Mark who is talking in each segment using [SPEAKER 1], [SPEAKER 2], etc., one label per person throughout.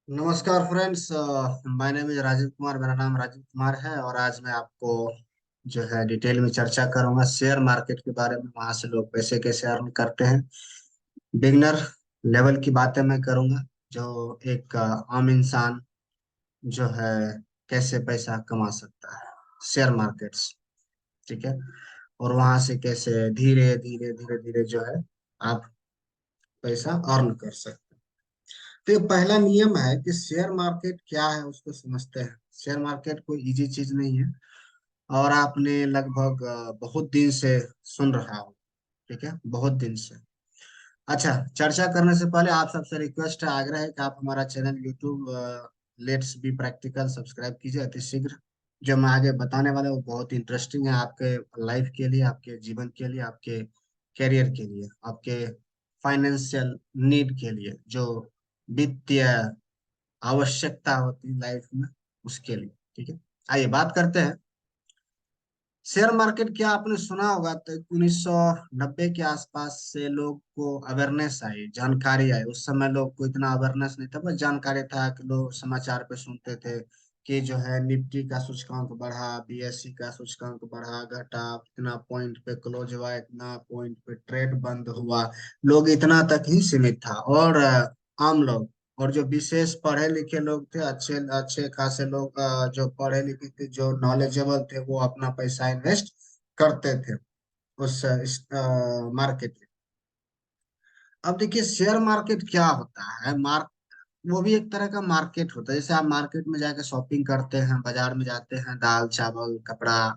[SPEAKER 1] नमस्कार friends. My name is Rajiv Kumar. मेरा नाम राजीव कुमार है और आज मैं आपको जो है डिटेल में चर्चा करूंगा शेयर मार्केट के बारे में। वहां से लोग पैसे कैसे अर्न करते हैं। बिगनर लेवल की बातें मैं करूंगा। जो एक आम इंसान जो है कैसे पैसा कमा सकता है शेयर मार्केट्स। ठीक है। और वहां से कैसे धीरे धीरे धीरे धीरे जो है आप पैसा अर्न कर सकते हैं। तो ये पहला नियम है कि शेयर मार्केट क्या है उसको समझते हैं। शेयर मार्केट कोई इजी चीज नहीं है और आपने लगभग बहुत दिन से सुन रहा हो। ठीक है, बहुत दिन से। अच्छा, चर्चा करने से पहले आप सबसे रिक्वेस्ट है, आग्रह है कि आप हमारा channel YouTube let's be practical subscribe कीजिए अति शीघ्र। जो मैं आगे बताने वाला हूँ वो बहुत इंटरेस्टिंग है आपके लाइफ के लिए, आपके जीवन के लिए, आपके करियर के लिए, आपके फाइनेंशियल नीड के लिए, जो वित्तीय आवश्यकता होती है लाइफ में, उसके लिए। ठीक है, आइए बात करते हैं। शेयर मार्केट क्या आपने सुना होगा। तो 1990 के आसपास से लोग को अवेयरनेस आई, जानकारी आई। उस समय लोग को इतना अवेयरनेस नहीं था, बस जानकारी था कि लोग समाचार पे सुनते थे कि जो है निफ्टी का सूचकांक बढ़ा, बीएसई का सूचकांक बढ़ा घटा, इतना पॉइंट पे क्लोज हुआ, इतना पॉइंट पे ट्रेड बंद हुआ। लोग इतना तक ही सीमित था। और आम लोग और जो विशेष पढ़े लिखे लोग थे, अच्छे अच्छे खासे लोग, जो पढ़े लिखे थे, जो नॉलेजेबल थे, वो अपना पैसा इन्वेस्ट करते थे उस मार्केट में। अब देखिए शेयर मार्केट क्या होता है। वो भी एक तरह का मार्केट होता है। जैसे आप मार्केट में जाके शॉपिंग करते हैं, बाजार में जाते हैं, दाल चावल कपड़ा,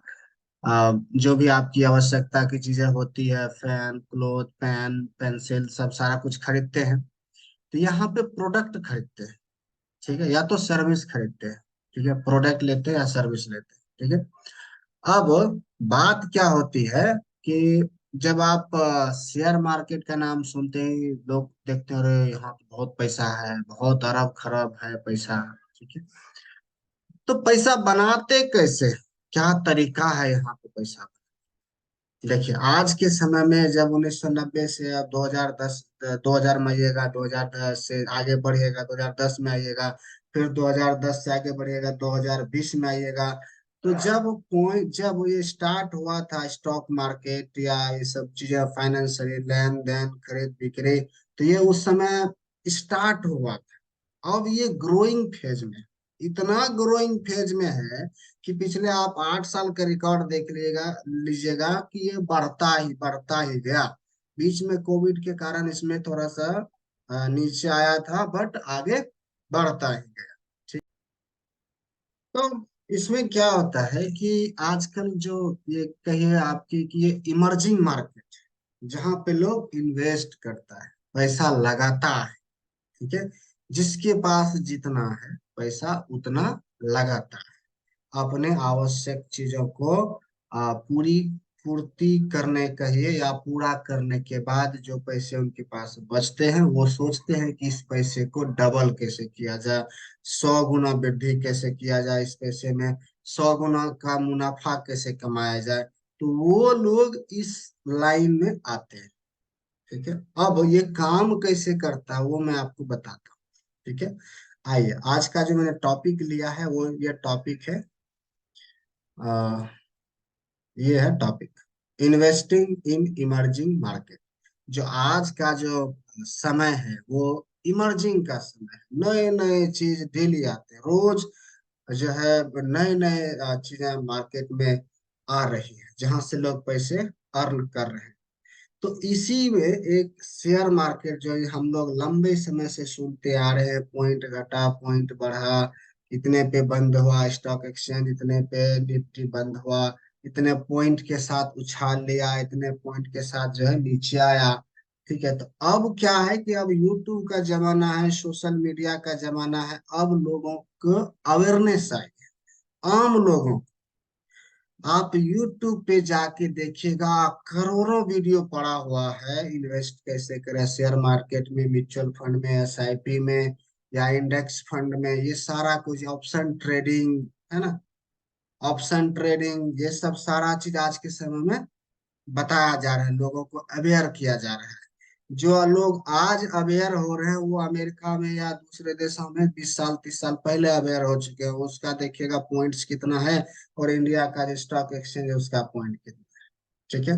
[SPEAKER 1] जो भी आपकी आवश्यकता की चीजें होती है, फैन क्लोथ पेन पेंसिल सब सारा कुछ खरीदते हैं। तो यहाँ पे प्रोडक्ट खरीदते हैं। ठीक है, या तो सर्विस खरीदते हैं। ठीक है, प्रोडक्ट लेते हैं या सर्विस लेते हैं। ठीक है। अब बात क्या होती है कि जब आप शेयर मार्केट का नाम सुनते ही लोग देखते हैं, अरे यहाँ तो बहुत पैसा है, बहुत अरब खरब है पैसा। ठीक है। तो पैसा बनाते कैसे, क्या तरीका है यहाँ पे पैसा। देखिए आज के समय में जब 1990 से अब 2010, 2000 में आइएगा, 2010 से आगे बढ़िएगा, 2010 में आइएगा, फिर 2010 से आगे बढ़िएगा, 2020 में आइएगा। तो जब ये स्टार्ट हुआ था स्टॉक मार्केट या ये सब चीजें, फाइनेंशियल लेन देन खरीद बिक्री, तो ये उस समय स्टार्ट हुआ था। अब ये ग्रोइंग फेज में, इतना ग्रोइंग फेज में है कि पिछले आप 8 साल का रिकॉर्ड देख लीजिएगा कि ये बढ़ता ही गया। बीच में कोविड के कारण इसमें थोड़ा सा नीचे आया था, बट आगे बढ़ता ही गया। ठीक। तो इसमें क्या होता है कि आजकल जो ये कहिए आपकी कि ये इमर्जिंग मार्केट, जहाँ पे लोग इन्वेस्ट करता है, पैसा लगाता है। ठीक है, जिसके पास जितना है पैसा उतना लगाता है अपने आवश्यक चीजों को पूरी पूर्ति करने कहिए या पूरा करने के बाद जो पैसे उनके पास बचते हैं, वो सोचते हैं कि इस पैसे को डबल कैसे किया जाए, 100 गुना वृद्धि कैसे किया जाए, इस पैसे में 100 गुना का मुनाफा कैसे कमाया जाए। तो वो लोग इस लाइन में आते हैं। ठीक है। अब ये काम कैसे करता है वो मैं आपको बताता हूँ। ठीक है। आइए, आज का जो मैंने टॉपिक लिया है वो ये टॉपिक है, ये है topic investing in emerging market. जो आज का जो समय है वो इमर्जिंग का समय है। नए नए चीज डेली आते हैं, रोज जो है नए नए चीजें मार्केट में आ रही है, जहां से लोग पैसे अर्न कर रहे हैं। तो इसी में एक शेयर मार्केट जो है हम लोग लंबे समय से सुनते आ रहे हैं, पॉइंट घटा पॉइंट बढ़ा, इतने पे बंद हुआ स्टॉक एक्सचेंज, इतने पे निफ्टी बंद हुआ, इतने पॉइंट के साथ उछाल लिया, इतने पॉइंट के साथ जो है नीचे आया। ठीक है। तो अब क्या है कि अब यूट्यूब का जमाना है, सोशल मीडिया का जमाना है। अब लोगों को अवेयरनेस आई है, आम लोगों। आप YouTube पे जाके देखिएगा, करोड़ों वीडियो पड़ा हुआ है, इन्वेस्ट कैसे करें शेयर मार्केट में, म्यूचुअल फंड में, एसआईपी में या इंडेक्स फंड में। ये सारा कुछ ऑप्शन ट्रेडिंग है ना, ऑप्शन ट्रेडिंग, ये सब सारा चीज आज के समय में बताया जा रहा है, लोगों को अवेयर किया जा रहा है। जो लोग आज अवेयर हो रहे हैं वो अमेरिका में या दूसरे देशों में 20 साल 30 साल पहले अवेयर हो चुके हैं। उसका देखिएगा पॉइंट्स कितना है, और इंडिया का जो स्टॉक एक्सचेंज है उसका पॉइंट कितना है। ठीक है।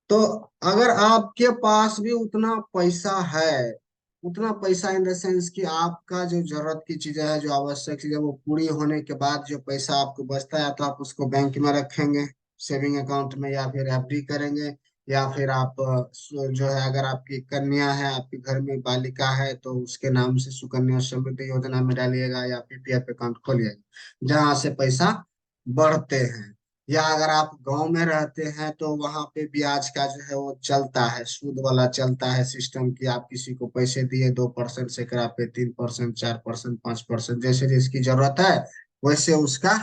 [SPEAKER 1] तो अगर आपके पास भी उतना पैसा है, उतना पैसा इन द सेंस कि आपका जो जरूरत की चीजें है, जो आवश्यक चीजें, वो पूरी होने के बाद जो पैसा आपको बचता है, तो आप उसको बैंक में रखेंगे, सेविंग अकाउंट में, या फिर एफडी करेंगे, या फिर आप जो है, अगर आपकी कन्या है, आपके घर में बालिका है, तो उसके नाम से सुकन्या समृद्धि योजना में डालिएगा, या पीपीएफ अकाउंट खोलिएगा, जहां से पैसा बढ़ते हैं। या अगर आप गांव में रहते हैं तो वहां पे ब्याज का जो है वो चलता है, सूद वाला चलता है सिस्टम, कि आप किसी को पैसे दिए 2% से करा पे 3%, 4%, 5%, जैसे जिसकी जरूरत है वैसे उसका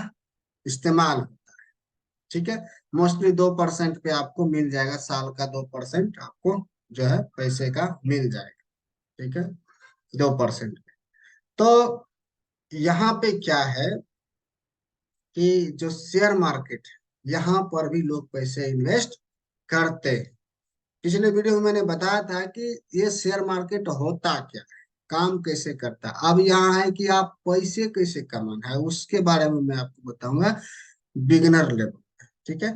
[SPEAKER 1] इस्तेमाल। ठीक है। मोस्टली 2% पे आपको मिल जाएगा, साल का 2% आपको जो है पैसे का मिल जाएगा। ठीक है। 2%। तो यहाँ पे क्या है कि जो शेयर मार्केट है, यहाँ पर भी लोग पैसे इन्वेस्ट करते हैं। पिछले वीडियो में मैंने बताया था कि ये शेयर मार्केट होता क्या है, काम कैसे करता है। अब यहाँ है कि आप पैसे कैसे कमाना है, उसके बारे में मैं आपको बताऊंगा बिगिनर लेवल। ठीक है।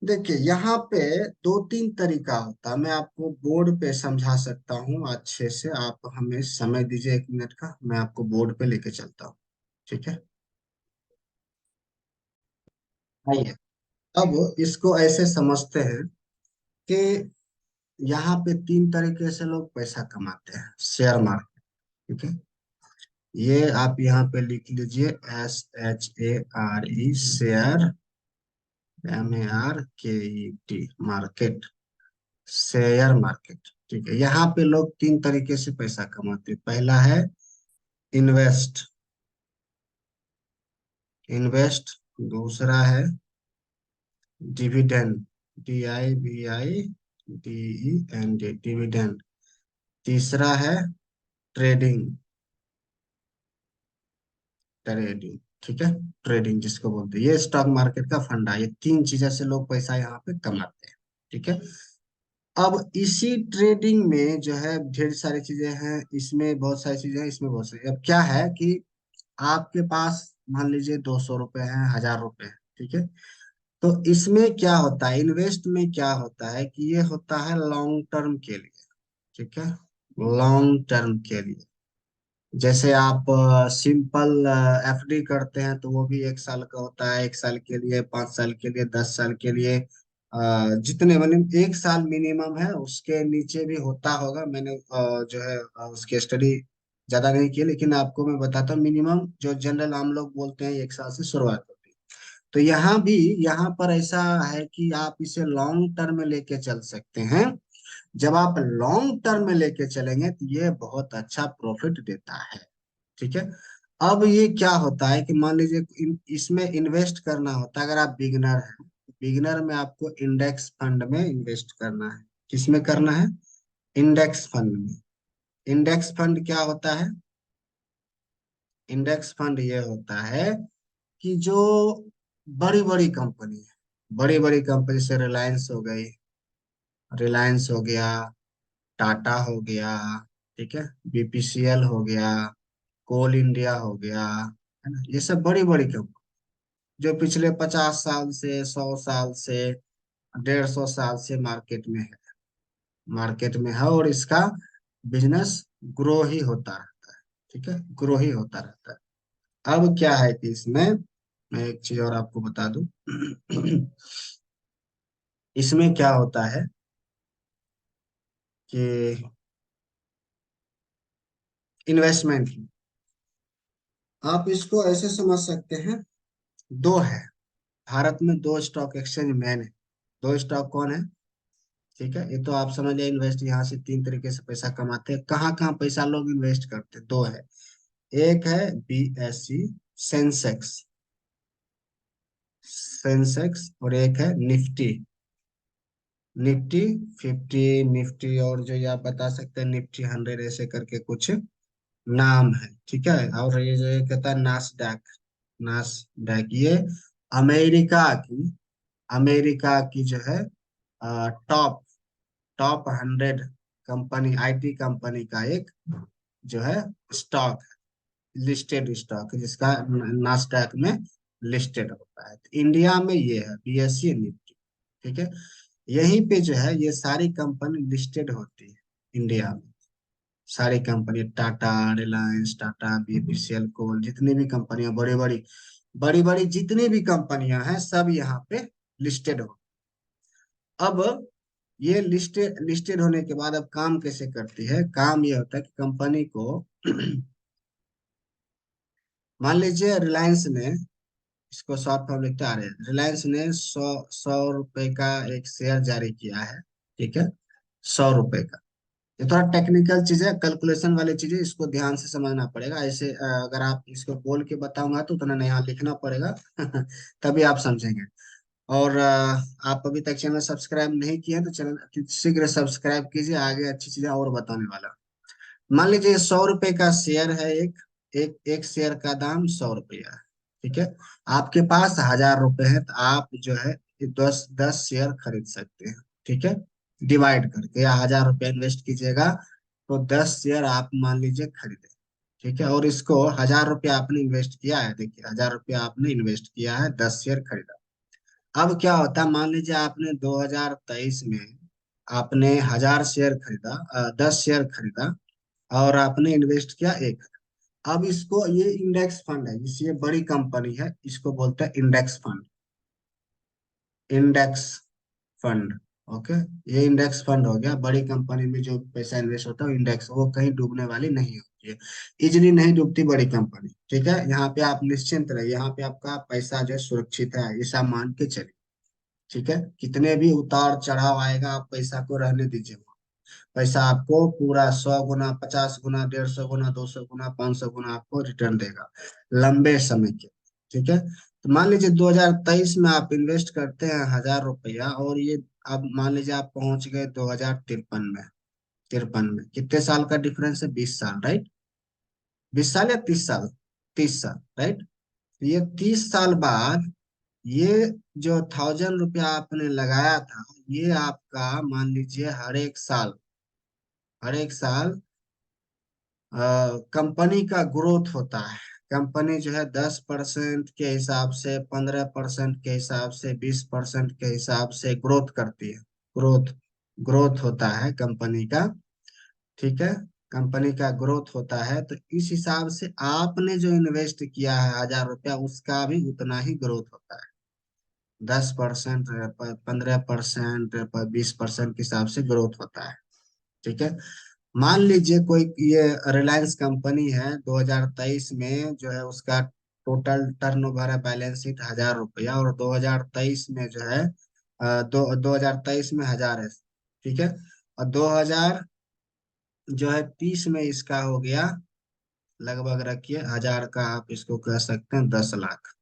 [SPEAKER 1] देखिए यहाँ पे दो तीन तरीका होता है, मैं आपको बोर्ड पे समझा सकता हूँ अच्छे से। आप हमें समय दीजिए 1 मिनट का, मैं आपको बोर्ड पे लेके चलता हूँ। ठीक है। आइए, अब इसको ऐसे समझते हैं कि यहाँ पे तीन तरीके से लोग पैसा कमाते हैं शेयर मार्केट। ठीक है। ये आप यहाँ पे लिख लीजिए, SHARE, share, MARKET, market, share market. ठीक है। यहाँ पे लोग तीन तरीके से पैसा कमाते हैं। पहला है इन्वेस्ट, इन्वेस्ट। दूसरा है डिविडेंड, DIVIDEND, डिविडेंड। तीसरा है ट्रेडिंग, ट्रेडिंग। ठीक है। ट्रेडिंग जिसको बोलते हैं, ये स्टॉक मार्केट का फंडा, ये तीन चीजें से लोग पैसा यहाँ पे कमाते हैं। ठीक है। अब इसी ट्रेडिंग में जो है ढेर सारी चीजें हैं, इसमें बहुत सारी चीजें हैं, इसमें बहुत सारी। अब क्या है कि आपके पास मान लीजिए 200 रुपए हैं, 1000 रुपए हैं। ठीक है। तो इसमें क्या होता है, इन्वेस्ट में क्या होता है कि ये होता है लॉन्ग टर्म के लिए। ठीक है। लॉन्ग टर्म के लिए। जैसे आप सिंपल एफडी करते हैं तो वो भी 1 साल का होता है, 1 साल के लिए, 5 साल के लिए, 10 साल के लिए। जितने मतलब 1 साल मिनिमम है, उसके नीचे भी होता होगा। मैंने जो है उसकी स्टडी ज्यादा नहीं की, लेकिन आपको मैं बताता हूँ मिनिमम जो जनरल हम लोग बोलते हैं 1 साल से शुरुआत होती है। तो यहाँ भी, यहाँ पर ऐसा है कि आप इसे लॉन्ग टर्म में लेके चल सकते हैं। जब आप लॉन्ग टर्म में लेके चलेंगे तो ये बहुत अच्छा प्रॉफिट देता है। ठीक है। अब ये क्या होता है कि मान लीजिए इसमें इन्वेस्ट करना होता है, अगर आप बिगिनर हैं, बिगिनर में आपको इंडेक्स फंड में इन्वेस्ट करना है। किसमें करना है? इंडेक्स फंड में। इंडेक्स फंड क्या होता है? इंडेक्स फंड ये होता है कि जो बड़ी बड़ी कंपनी है, बड़ी बड़ी कंपनी से रिलायंस हो गई, रिलायंस हो गया, टाटा हो गया, ठीक है, बीपीसीएल हो गया, कोल इंडिया हो गया, है ना, ये सब बड़ी बड़ी कंपनी जो पिछले 50 साल से, 100 साल से, 150 साल से मार्केट में है, और इसका बिजनेस ग्रो ही होता रहता है। ठीक है। ग्रो ही होता रहता है। अब क्या है कि इसमें मैं एक चीज और आपको बता दूं। इसमें क्या होता है कि इन्वेस्टमेंट, आप इसको ऐसे समझ सकते हैं, दो है। भारत में दो स्टॉक एक्सचेंज मैन है। दो स्टॉक कौन है? ठीक है। ये तो आप समझ लिया, इन्वेस्ट यहाँ से तीन तरीके से पैसा कमाते हैं। कहाँ कहाँ पैसा लोग इन्वेस्ट करते हैं? दो है। एक है BSE, सेंसेक्स, सेंसेक्स, और एक है निफ्टी, निफ्टी 50, निफ्टी, और जो ये आप बता सकते हैं निफ्टी 100, ऐसे करके कुछ नाम है। ठीक है। और ये जो ये कहता है नासडैक, नासडैक, ये अमेरिका की, अमेरिका की जो है top top 100 company, IT company का एक जो है स्टॉक, लिस्टेड स्टॉक, जिसका नास्डैक में लिस्टेड होता है। तो इंडिया में ये है बीएसई निफ्टी। ठीक है, यहीं पे जो है ये सारी कंपनी लिस्टेड होती है इंडिया में। सारी कंपनी, टाटा, रिलायंस, टाटा, बीपीसीएल, कोल, जितनी भी कंपनियां बड़ी बड़ी, बड़ी बड़ी जितनी भी कंपनियां हैं सब यहाँ पे लिस्टेड हो। अब ये लिस्टेड लिस्टेड होने के बाद अब काम कैसे करती है? काम ये होता है कि कंपनी को मान लीजिए रिलायंस ने, इसको शॉर्ट फॉर्म लिखते आ रहे हैं, रिलायंस ने 100 रुपए का एक शेयर जारी किया है। ठीक है, 100 रुपए का। ये थोड़ा टेक्निकल चीज है, कैलकुलेशन वाली चीज है, इसको ध्यान से समझना पड़ेगा। ऐसे अगर आप इसको बोल के बताऊंगा तो उतना नहीं, यहाँ लिखना पड़ेगा तभी आप समझेंगे। और आप अभी तक चैनल सब्सक्राइब नहीं किए हैं तो चैनल शीघ्र सब्सक्राइब कीजिए, आगे अच्छी चीजें और बताने वाला। मान लीजिए 100 रुपए का शेयर है, एक शेयर का दाम 100 रुपया है। ठीक है, आपके पास 1000 रुपए है, तो आप जो है 10 10 शेयर खरीद सकते हैं। ठीक है, डिवाइड करके, या 1000 रुपया इन्वेस्ट कीजिएगा तो 10 शेयर आप मान लीजिए खरीदे। ठीक है, और इसको 1000 रुपया आपने इन्वेस्ट किया है, देखिए 1000 रुपया आपने इन्वेस्ट किया है, 10 शेयर खरीदा। अब क्या होता है, मान लीजिए आपने 2023 में आपने 1000 शेयर खरीदा, 10 शेयर खरीदा, और आपने इन्वेस्ट किया 1। अब इसको, ये इंडेक्स फंड है, इस ये बड़ी कंपनी है, इसको बोलते हैं index fund. Index fund, okay. ये इंडेक्स फंड हो गया। बड़ी कंपनी में जो पैसा इन्वेस्ट होता है इंडेक्स, वो कहीं डूबने वाली नहीं होती है, इजिली नहीं डूबती बड़ी कंपनी। ठीक है, यहाँ पे आप निश्चिंत रहिए, यहाँ पे आपका पैसा जो है सुरक्षित है, ऐसा मान के चलिए। ठीक है, कितने भी उतार चढ़ाव आएगा आप पैसा को रहने दीजिए। पैसा आपको पूरा 100 गुना, 50 गुना, 150 गुना, 200 गुना, 500 गुना आपको रिटर्न देगा लंबे समय के। ठीक है, तो मान लीजिए 2023 में आप इन्वेस्ट करते हैं 1000 रुपया, और ये अब मान लीजिए आप पहुंच गए 2053 में। 53 में कितने साल का डिफरेंस है? 20 साल, राइट? 20 साल या 30 साल? 30 साल, राइट? ये 30 साल बाद ये जो 1000 रुपया आपने लगाया था, ये आपका मान लीजिए हर एक साल कंपनी का ग्रोथ होता है। कंपनी जो है 10% के हिसाब से, 15% के हिसाब से, 20% के हिसाब से ग्रोथ करती है। ग्रोथ ग्रोथ होता है कंपनी का। ठीक है, कंपनी का ग्रोथ होता है, तो इस हिसाब से आपने जो इन्वेस्ट किया है 1000 रुपया, उसका भी उतना ही ग्रोथ होता है। 10%, 15%, 20% के हिसाब से ग्रोथ होता है। ठीक है, मान लीजिए कोई ये रिलायंस कंपनी है, 2023 में जो है उसका टोटल टर्नओवर है, बैलेंस शीट 1000 रुपया, और 2023 में जो है 2023 में 1000 है। ठीक है, और 2000 जो है 30 में इसका हो गया, लगभग रखिए 1000 का आप इसको कह सकते हैं 10 लाख।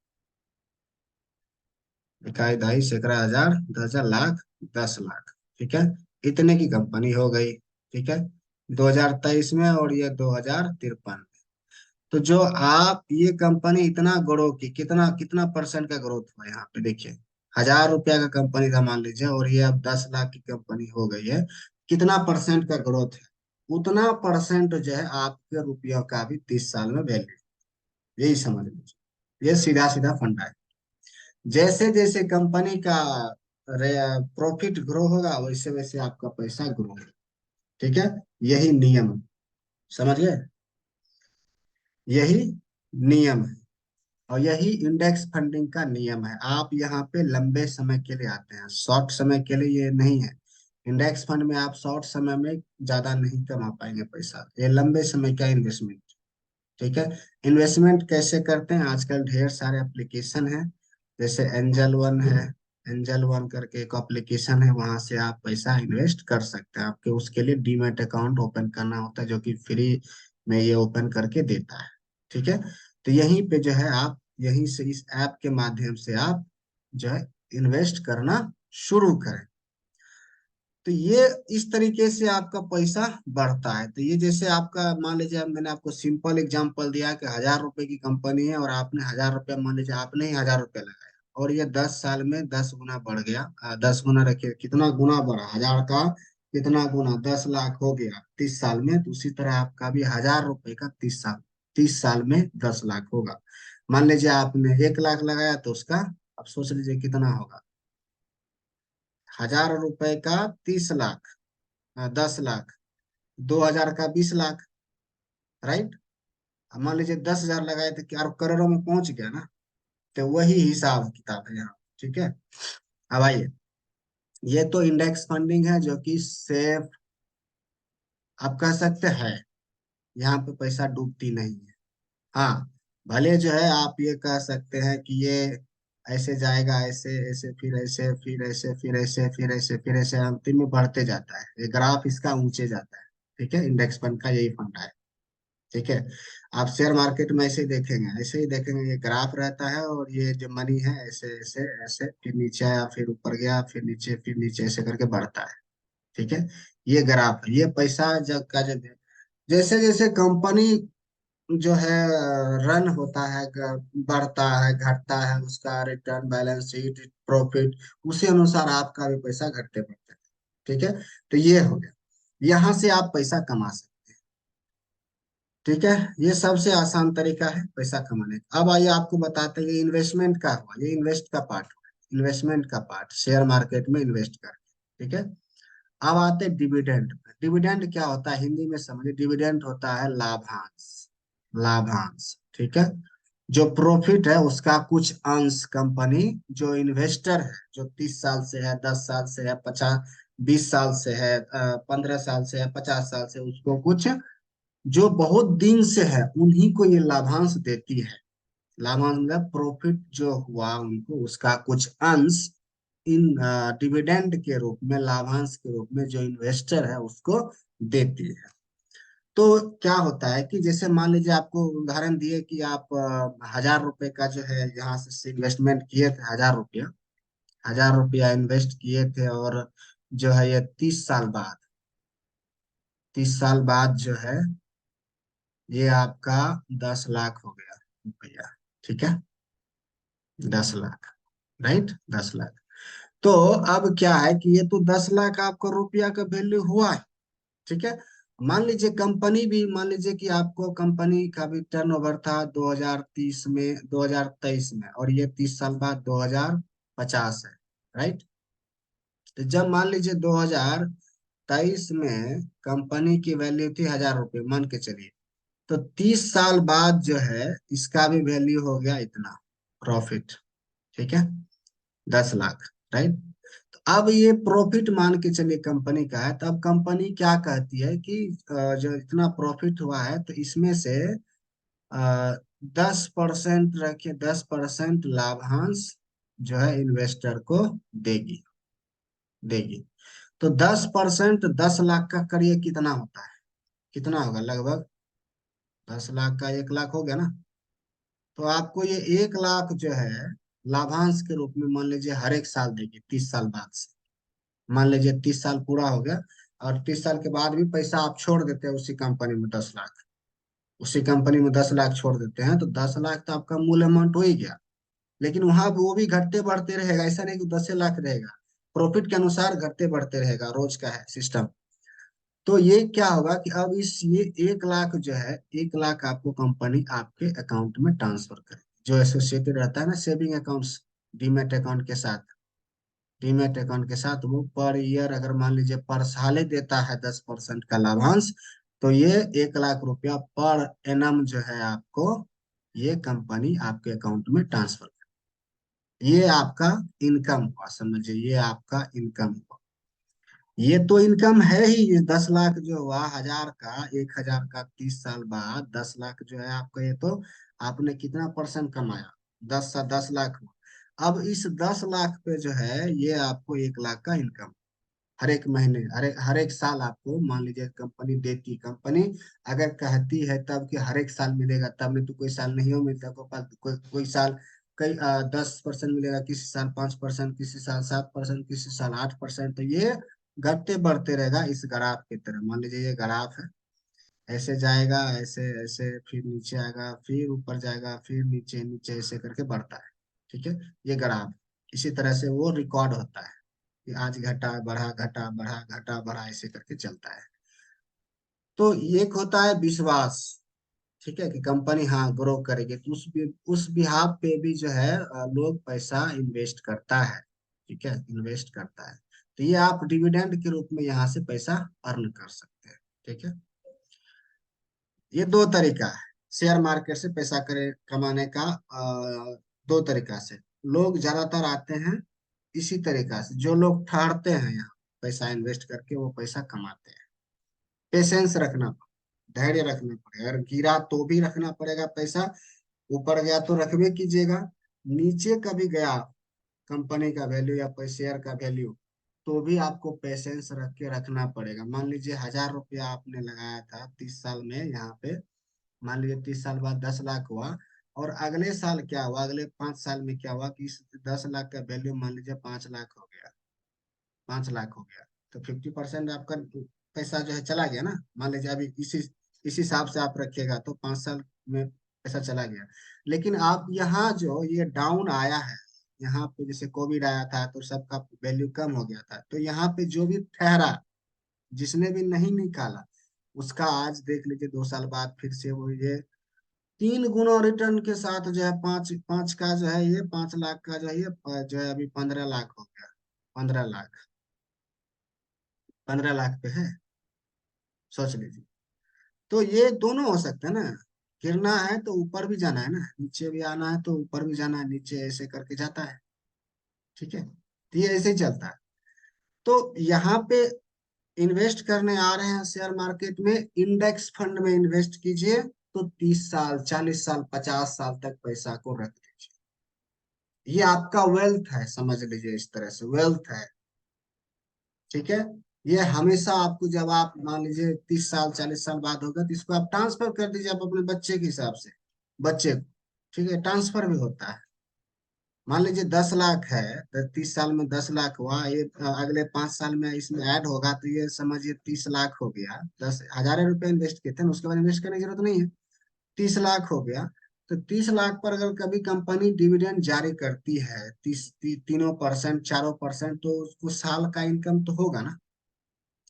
[SPEAKER 1] इकाई, दहाई, सैकड़ा, हजार, 10,000, लाख, 10 लाख। ठीक है, इतने की कंपनी हो गई। ठीक है, 2023 में, और ये 2053। तो जो आप, ये कंपनी इतना ग्रो की, कितना कितना परसेंट का ग्रोथ हुआ यहाँ पे देखिए। 1000 रुपया का कंपनी था मान लीजिए, और ये अब 10 लाख की कंपनी हो गई है। कितना परसेंट का ग्रोथ है? उतना परसेंट जो है आपके रुपयों का भी 30 साल में वैल्यू। यही समझ लीजिए, ये सीधा सीधा फंडा है। जैसे जैसे कंपनी का प्रॉफिट ग्रो होगा, वैसे वैसे आपका पैसा ग्रो होगा। ठीक है, यही नियम है। समझ गए? यही नियम है, और यही इंडेक्स फंडिंग का नियम है। आप यहाँ पे लंबे समय के लिए आते हैं, शॉर्ट समय के लिए ये नहीं है। इंडेक्स फंड में आप शॉर्ट समय में ज्यादा नहीं कमा पाएंगे पैसा, ये लंबे समय का इन्वेस्टमेंट। ठीक है, इन्वेस्टमेंट कैसे करते हैं? आजकल ढेर सारे एप्लीकेशन हैं, जैसे एंजल वन है। एंजल वन करके एक एप्लीकेशन है, वहां से आप पैसा इन्वेस्ट कर सकते हैं। आपके उसके लिए डीमैट अकाउंट ओपन करना होता है, जो कि फ्री में ये ओपन करके देता है। ठीक है, तो यहीं पे जो है आप, यहीं से इस ऐप के माध्यम से आप जो है इन्वेस्ट करना शुरू करें। तो ये इस तरीके से आपका पैसा बढ़ता है। तो ये जैसे आपका, मान लीजिए मैंने आपको सिंपल एग्जांपल दिया कि 1000 रुपए की कंपनी है, और आपने 1000 रुपया, मान लीजिए आपने ही 1000 रुपया लगाया, और ये 10 साल में 10 गुना बढ़ गया। 10 गुना रखिए, कितना गुना बढ़ा? 1000 का कितना गुना, 10 लाख हो गया 30 साल में, तो उसी तरह आपका भी 1,000 रुपए का 30 साल, 30 साल में 10 लाख होगा। मान लीजिए आपने 1 लाख लगाया तो उसका, अब सोच लीजिए कितना होगा। 1,000 रुपए का 30 लाख, 10 लाख, 2,000 का 20 लाख, राइट। अब मान लीजिए 10,000 लगाए थे कि यार करोड़ों में पहुंच गया ना। तो वही हिसाब किताब है यहाँ, ठीक है। अब आइए, ये तो इंडेक्स फंडिंग है जो कि सेफ, आप कह सकते हैं, यहाँ पे पैसा डूबती नहीं है। हाँ, भले जो है आप ये कह सकते हैं कि ये ऐसे जाएगा, ऐसे ऐसे, फिर ऐसे, फिर ऐसे, फिर ऐसे, फिर ऐसे, फिर ऐसे, अंतिम में बढ़ते जाता है, ये ग्राफ इसका ऊंचे जाता है। ठीक है, इंडेक्स फंड का यही फंडा है। ठीक है, आप शेयर मार्केट में ऐसे ही देखेंगे, ऐसे ही देखेंगे, ये ग्राफ रहता है और ये जो मनी है ऐसे ऐसे ऐसे, फिर नीचे आया, फिर ऊपर गया, फिर नीचे ऐसे करके बढ़ता है। ठीक है, ये ग्राफ है, ये पैसा जब का जब जैसे जैसे कंपनी जो है रन होता है, बढ़ता है, घटता है, उसका रिटर्न, बैलेंस शीट, प्रॉफिट, उसी अनुसार आपका भी पैसा घटते बढ़ता है। ठीक है, तो ये हो गया, यहाँ से आप पैसा कमा सकते हैं। ठीक है, ये सबसे आसान तरीका है पैसा कमाने का। अब आइए आपको बताते हैं, ये इन्वेस्टमेंट का हुआ, ये इन्वेस्ट का पार्ट हुआ, इन्वेस्टमेंट का पार्ट, शेयर मार्केट में इन्वेस्ट करके। ठीक है, अब आते हैं डिविडेंड। डिविडेंड क्या होता है हिंदी में समझिए, डिविडेंड होता है लाभांश, लाभांश। ठीक है, जो प्रॉफिट है उसका कुछ अंश कंपनी, जो इन्वेस्टर है, जो 30 साल से है, 10 साल से है, 50, 20 साल से है, 15 साल से है, 50 साल से, उसको कुछ, जो बहुत दिन से है उन्हीं को ये लाभांश देती है। लाभांश मतलब प्रॉफिट जो हुआ उनको, उसका कुछ अंश इन डिविडेंड के रूप में, लाभांश के रूप में जो इन्वेस्टर है उसको देती है। तो क्या होता है कि जैसे मान लीजिए आपको उदाहरण दिए कि आप 1,000 रुपए का जो है यहाँ से इन्वेस्टमेंट किए थे, 1,000 रुपया, 1,000 रुपया इन्वेस्ट किए थे, और जो है ये 30 साल बाद, 30 साल बाद जो है ये आपका 10 लाख हो गया रुपया। ठीक है, 10 लाख, राइट, 10 लाख। तो अब क्या है कि ये तो 10 लाख आपका रुपया का वैल्यू हुआ है। ठीक है, मान लीजिए कंपनी भी, मान लीजिए कि आपको कंपनी का भी टर्नओवर था 2030 में, 2023 में, और ये 30 साल बाद 2050 है, राइट। तो जब मान लीजिए 2023 में कंपनी की वैल्यू थी 1,000 रुपये, मान के चलिए, तो 30 साल बाद जो है इसका भी वैल्यू हो गया इतना, प्रॉफिट। ठीक है, 10 लाख, राइट। तो अब ये प्रॉफिट मान के चलिए कंपनी का है, तो अब कंपनी क्या कहती है कि जो इतना प्रॉफिट हुआ है तो इसमें से 10% रखिए, 10% लाभांश जो है इन्वेस्टर को देगी, देगी। तो 10%, 10 लाख का करिए कितना होता है, कितना होगा लगभग, 10 लाख का 1 लाख हो गया ना। तो आपको ये 1 लाख जो है लाभांश के रूप में मान लीजिए हर एक साल देगी, 30 साल बाद से। मान लीजिए 30 साल पूरा हो गया, और 30 साल के बाद भी पैसा आप छोड़ देते हैं उसी कंपनी में, 10 लाख, उसी कंपनी में 10 लाख छोड़ देते हैं, तो 10 लाख तो आपका मूल अमाउंट हो ही गया। लेकिन वहां वो भी घटते बढ़ते रहेगा, ऐसा नहीं कि 10 लाख रहेगा, प्रॉफिट के अनुसार घटते बढ़ते रहेगा, रोज का है सिस्टम। तो ये क्या होगा कि अब इस ये 1 लाख जो है, 1 लाख आपको कंपनी आपके अकाउंट में ट्रांसफर करे, जो एसोसिएटेड रहता है ना सेविंग अकाउंट्स, डीमेट अकाउंट के साथ, डीमेट अकाउंट के साथ वो पर ईयर अगर मान लीजिए पर साल देता है 10% का लाभांश, तो ये 1 लाख रुपया पर एनम जो है आपको ये कंपनी आपके अकाउंट में ट्रांसफर, ये आपका इनकम हुआ, समझिए ये आपका इनकम हुआ। ये तो इनकम है ही, ये 10 लाख जो हुआ, 1,000 का, 1,000 का 30 साल बाद 10 लाख जो है आपका, ये तो आपने कितना परसेंट कमाया, 10 लाख हुआ। अब इस 10 लाख पे जो है ये आपको 1 लाख का इनकम, हर एक महीने, हर एक साल आपको मान लीजिए कंपनी देती, कंपनी अगर कहती है तब कि हर एक साल मिलेगा, तब नहीं तो कोई साल नहीं हो मिलता, कोई साल कई 10% मिलेगा, किसी साल 5%, किसी साल 7%, किसी साल 8%, तो ये घटते बढ़ते रहेगा इस ग्राफ की तरह। मान लीजिए ये ग्राफ है, ऐसे जाएगा, ऐसे ऐसे, फिर नीचे आएगा, फिर ऊपर जाएगा, फिर नीचे, नीचे ऐसे करके बढ़ता है। ठीक है, ये ग्राफ इसी तरह से वो रिकॉर्ड होता है। कि आज घटा बढ़ा घटा बढ़ा घटा बढ़ा ऐसे करके चलता है। तो एक होता है विश्वास, ठीक है, कि कंपनी हाँ ग्रो करेगी, तो उस बिहाफ पे भी जो है लोग पैसा इन्वेस्ट करता है। ठीक है, इन्वेस्ट करता है। तो ये आप डिविडेंड के रूप में यहाँ से पैसा अर्न कर सकते हैं। ठीक है, ये दो तरीका है शेयर मार्केट से पैसा करे कमाने का। दो तरीका से लोग ज्यादातर आते हैं, इसी तरीका से जो लोग ठहरते हैं यहाँ पैसा इन्वेस्ट करके वो पैसा कमाते हैं। पेशेंस रखना पड़ेगा, धैर्य रखना पड़ेगा, अगर गिरा तो भी रखना पड़ेगा पैसा, ऊपर गया तो रखबे कीजिएगा, नीचे कभी गया कंपनी का वैल्यू या कोई शेयर का वैल्यू, तो भी आपको पेशेंस रख के रखना पड़ेगा। मान लीजिए 1,000 रुपया आपने लगाया था 30 साल में यहाँ पे, मान लीजिए 30 साल बाद 10 लाख हुआ, और अगले साल क्या हुआ, अगले 5 साल में क्या हुआ कि इस 10 लाख का वैल्यू मान लीजिए 5 लाख हो गया, 5 लाख हो गया, तो 50% आपका पैसा जो है चला गया ना। मान लीजिए अभी इसी हिसाब से आप रखिएगा तो 5 साल में पैसा चला गया। लेकिन आप यहाँ जो ये डाउन आया है, यहाँ पे जैसे कोविड आया था तो सबका वैल्यू कम हो गया था, तो यहाँ पे जो भी ठहरा, जिसने भी नहीं निकाला, उसका आज देख लीजिए 2 साल बाद फिर से वो ये 3 गुना रिटर्न के साथ जो है, पांच पांच का जो है, ये 5 लाख का जो है, ये जो है अभी 15 लाख हो गया। 15 लाख, 15 लाख पे है, सोच लीजिए। तो ये दोनों हो सकते हैं ना, गिरना है तो ऊपर भी जाना है ना, नीचे भी आना है तो ऊपर भी जाना है, नीचे ऐसे करके जाता है। ठीक है, तो ये ऐसे ही चलता है। तो यहाँ पे इन्वेस्ट करने आ रहे हैं शेयर मार्केट में, इंडेक्स फंड में इन्वेस्ट कीजिए, तो 30 साल 40 साल 50 साल तक पैसा को रख दीजिए। ये आपका वेल्थ है, समझ लीजिए, इस तरह से वेल्थ है। ठीक है, ये हमेशा आपको, जब आप मान लीजिए 30 साल 40 साल बाद होगा, तो इसको आप ट्रांसफर कर दीजिए आप अपने बच्चे के हिसाब से, बच्चे को। ठीक है, ट्रांसफर भी होता है। मान लीजिए 10 लाख है, तो 30 साल में 10 लाख हुआ, ये अगले 5 साल में इसमें ऐड होगा, तो ये समझिए 30 लाख हो गया। 10,000 रुपये इन्वेस्ट किए थे ना, उसके बाद इन्वेस्ट करने की जरूरत नहीं है, 30 लाख हो गया। तो 30 लाख पर अगर कभी कंपनी डिविडेंड जारी करती है, 3% 4%, तो उसको साल का इनकम तो होगा ना,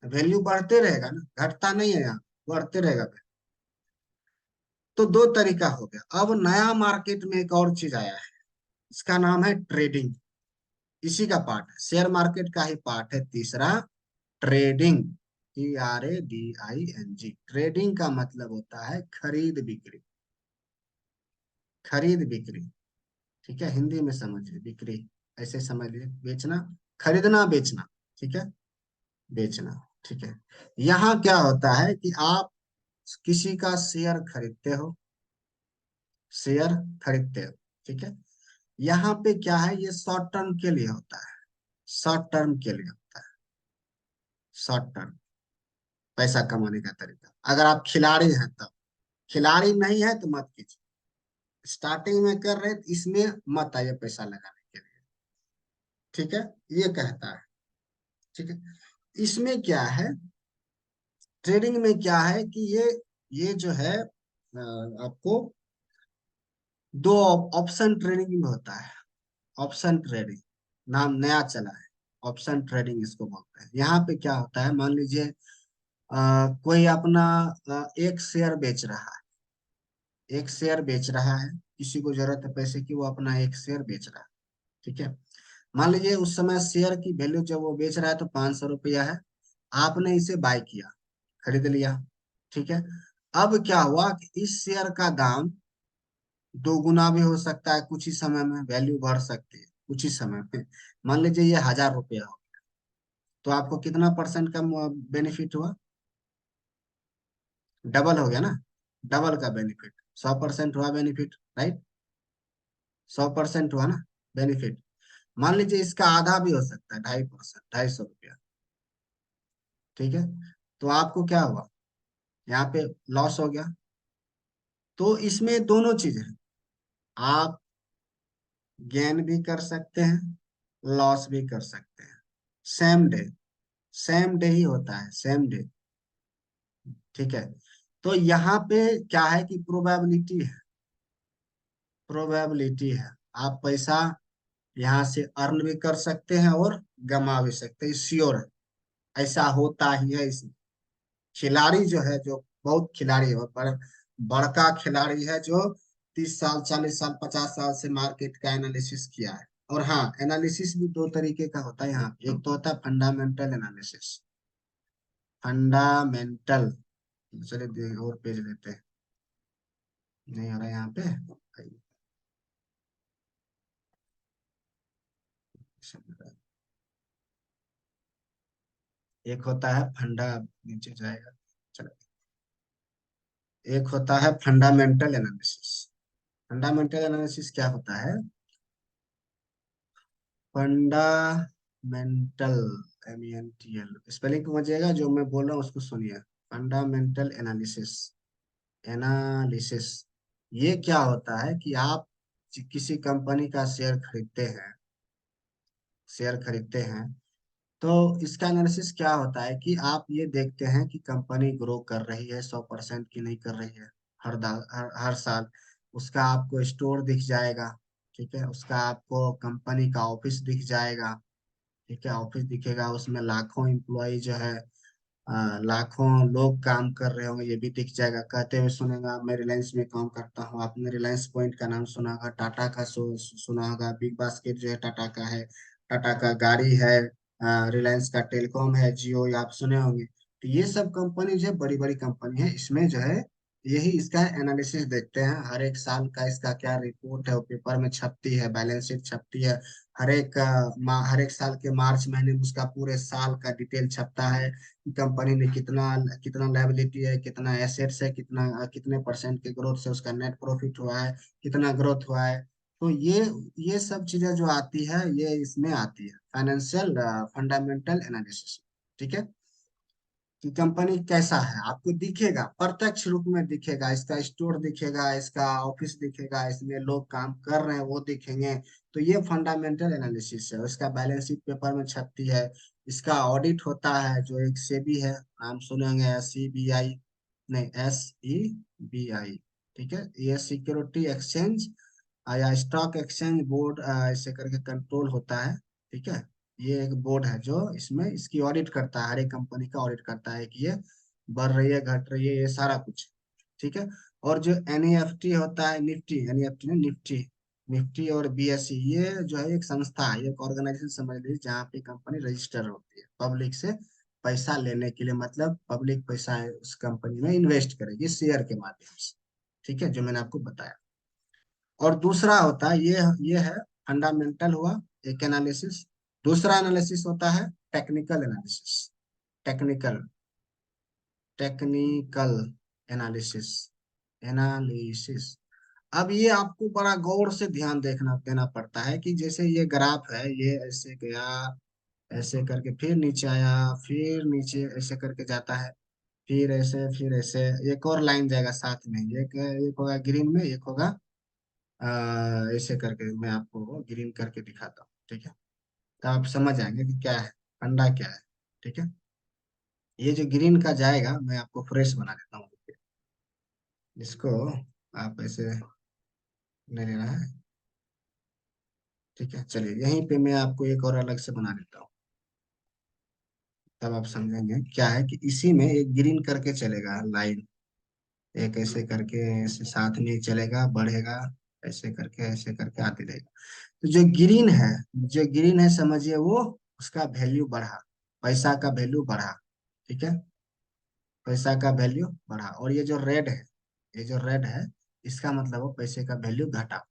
[SPEAKER 1] वैल्यू बढ़ते रहेगा ना, घटता नहीं है यहाँ, बढ़ते रहेगा। तो दो तरीका हो गया। अब नया मार्केट में एक और चीज आया है, इसका नाम है ट्रेडिंग। इसी का पार्ट है, शेयर मार्केट का ही पार्ट है तीसरा, ट्रेडिंग। TRADING। ट्रेडिंग का मतलब होता है खरीद बिक्री, खरीद बिक्री। ठीक है, हिंदी में समझिए, बिक्री ऐसे समझ लीजिए, बेचना, खरीदना बेचना। ठीक है, बेचना। ठीक है, यहाँ क्या होता है कि आप किसी का शेयर खरीदते हो, शेयर खरीदते हो। ठीक है, यहाँ पे क्या है, ये शॉर्ट टर्म के लिए होता है, शॉर्ट टर्म के लिए होता है, शॉर्ट टर्म पैसा कमाने का तरीका। अगर आप खिलाड़ी हैं तब, खिलाड़ी नहीं है तो मत कीजिए, स्टार्टिंग में कर रहे तो इसमें मत आइए पैसा लगाने के लिए। ठीक है, ये कहता है। ठीक है, इसमें क्या है, ट्रेडिंग में क्या है कि ये जो है आपको दो ऑप्शन ट्रेडिंग में होता है। ऑप्शन ट्रेडिंग नाम नया चला है, ऑप्शन ट्रेडिंग इसको बोलते हैं। यहाँ पे क्या होता है, मान लीजिए कोई अपना एक शेयर बेच रहा है, एक शेयर बेच रहा है, किसी को जरूरत है पैसे की, वो अपना एक शेयर बेच रहा है। ठीक है, मान लीजिए उस समय शेयर की वैल्यू जब वो बेच रहा है तो 500 रुपया है, आपने इसे बाय किया, खरीद लिया। ठीक है, अब क्या हुआ कि इस शेयर का दाम 2 गुना भी हो सकता है, कुछ ही समय में वैल्यू बढ़ सकती है, कुछ ही समय में। मान लीजिए ये 1,000 रुपया हो, तो आपको कितना परसेंट का बेनिफिट हुआ, डबल हो गया ना, डबल का बेनिफिट, 100% हुआ बेनिफिट, राइट। 100% हुआ ना बेनिफिट। मान लीजिए इसका आधा भी हो सकता है, 2.5%, 250 रुपया। ठीक है, तो आपको क्या हुआ, यहाँ पे लॉस हो गया। तो इसमें दोनों चीज है, आप गेन भी कर सकते हैं, लॉस भी कर सकते हैं, सेम डे, सेम डे ही होता है, सेम डे। ठीक है, तो यहाँ पे क्या है कि प्रोबेबिलिटी है, प्रोबेबिलिटी है। आप पैसा यहाँ से अर्न भी कर सकते हैं और गमा भी सकते हैं, श्योर है। ऐसा होता ही है इसमें। खिलाड़ी जो है, जो बहुत खिलाड़ी है, बड़का खिलाड़ी है, जो 30 साल 40 साल 50 साल से मार्केट का एनालिसिस किया है। और हाँ, एनालिसिस भी दो तरीके का होता है यहाँ पे। एक तो होता है फंडामेंटल एनालिसिस। फंडामेंटल। चलिए और पेज लेते हैं। नहीं आ रहा है यहाँ पे। एक होता है फंडा, नीचे जाएगा। चलो, एक होता है फंडामेंटल एनालिसिस। फंडामेंटल एनालिसिस क्या होता है? फंडामेंटल, MENTL, स्पेलिंग समझिएगा, जो मैं बोल रहा हूँ उसको सुनिए। Fundamental analysis, analysis. ये क्या होता है कि आप किसी कंपनी का शेयर खरीदते हैं, शेयर खरीदते हैं, तो इसका एनालिसिस क्या होता है कि आप ये देखते हैं कि कंपनी ग्रो कर रही है 100% की नहीं कर रही है। हर साल उसका आपको स्टोर दिख जाएगा। ठीक है, उसका आपको कंपनी का ऑफिस दिख जाएगा। ठीक है, ऑफिस दिखेगा, उसमें लाखों एम्प्लॉय जो है, लाखों लोग काम कर रहे होंगे, ये भी दिख जाएगा। कहते हुए सुनेगा, मैं रिलायंस में काम करता हूँ। आपने रिलायंस पॉइंट का नाम सुना होगा, टाटा का सुना होगा, बिग बास्केट जो है टाटा का है, टाटा का गाड़ी है, रिलायंस का टेलीकॉम है, जियो, ये आप सुने होंगे। तो ये सब कंपनी जो है बड़ी बड़ी कंपनी है, इसमें जो है यही इसका एनालिसिस देखते हैं। हर एक साल का इसका क्या रिपोर्ट है, वो पेपर में छपती है, बैलेंस शीट छपती है। हर एक साल के मार्च महीने में उसका पूरे साल का डिटेल छपता है। कंपनी ने कितना कितना लायबिलिटी है, कितना एसेट्स है, कितने परसेंट के ग्रोथ से उसका नेट प्रॉफिट हुआ है, कितना ग्रोथ हुआ है। तो ये सब चीजें जो आती है, ये इसमें आती है फाइनेंशियल फंडामेंटल एनालिसिस। ठीक है, कि कंपनी कैसा है आपको दिखेगा, प्रत्यक्ष रूप में दिखेगा, इसका स्टोर दिखेगा, इसका ऑफिस दिखेगा, इसमें लोग काम कर रहे हैं वो दिखेंगे। तो ये फंडामेंटल एनालिसिस है। इसका बैलेंस शीट पेपर में छपती है। इसका ऑडिट होता है, जो एक सेबी है, नाम सुनेंगे, SEBI, नहीं, SEBI। ठीक है, ये सिक्योरिटी एक्सचेंज या स्टॉक एक्सचेंज बोर्ड ऐसे करके कंट्रोल होता है। ठीक है, ये एक बोर्ड है जो इसमें इसकी ऑडिट करता है, हर एक कंपनी का ऑडिट करता है कि ये बढ़ रही है, घट रही है, ये सारा कुछ। ठीक है, और जो NEFT होता है, निफ्टी, NEFT ने निफ्टी, निफ्टी और BSE, ये जो है एक संस्था है, एक ऑर्गेनाइजेशन समझ लीजिए, जहाँ पे कंपनी रजिस्टर होती है पब्लिक से पैसा लेने के लिए। मतलब पब्लिक पैसा है उस कंपनी में इन्वेस्ट करेगी शेयर के माध्यम से। ठीक है, जो मैंने आपको बताया। और दूसरा होता है, ये है फंडामेंटल हुआ, एक एनालिसिस। दूसरा एनालिसिस होता है technical analysis. Technical, technical analysis, analysis. अब ये आपको बड़ा गौर से ध्यान देखना देना पड़ता है कि जैसे ये ग्राफ है, ये ऐसे गया, ऐसे करके फिर नीचे आया, फिर नीचे ऐसे करके जाता है, फिर ऐसे एक और लाइन जाएगा साथ में। एक एक होगा ग्रीन में, एक होगा ऐसे करके। मैं आपको ग्रीन करके दिखाता हूँ। ठीक है, तो आप समझ आएंगे कि क्या है, फंडा क्या है। ठीक है, ये जो ग्रीन का जाएगा, मैं आपको फ्रेश बना देता हूँ। इसको आप ऐसे नहीं लेना है। ठीक है, चलिए यहीं पे मैं आपको एक और अलग से बना देता हूँ, तब आप समझेंगे क्या है। कि इसी में एक ग्रीन करके चलेगा लाइन, एक ऐसे करके ऐसे साथ में चलेगा, बढ़ेगा, ऐसे करके आते रहेगा। तो जो ग्रीन है, जो ग्रीन है समझिए, वो उसका वैल्यू बढ़ा, पैसा का वैल्यू बढ़ा। ठीक है, पैसा का वैल्यू बढ़ा। और ये जो रेड है, ये जो रेड है, इसका मतलब वो पैसे का वैल्यू घटा,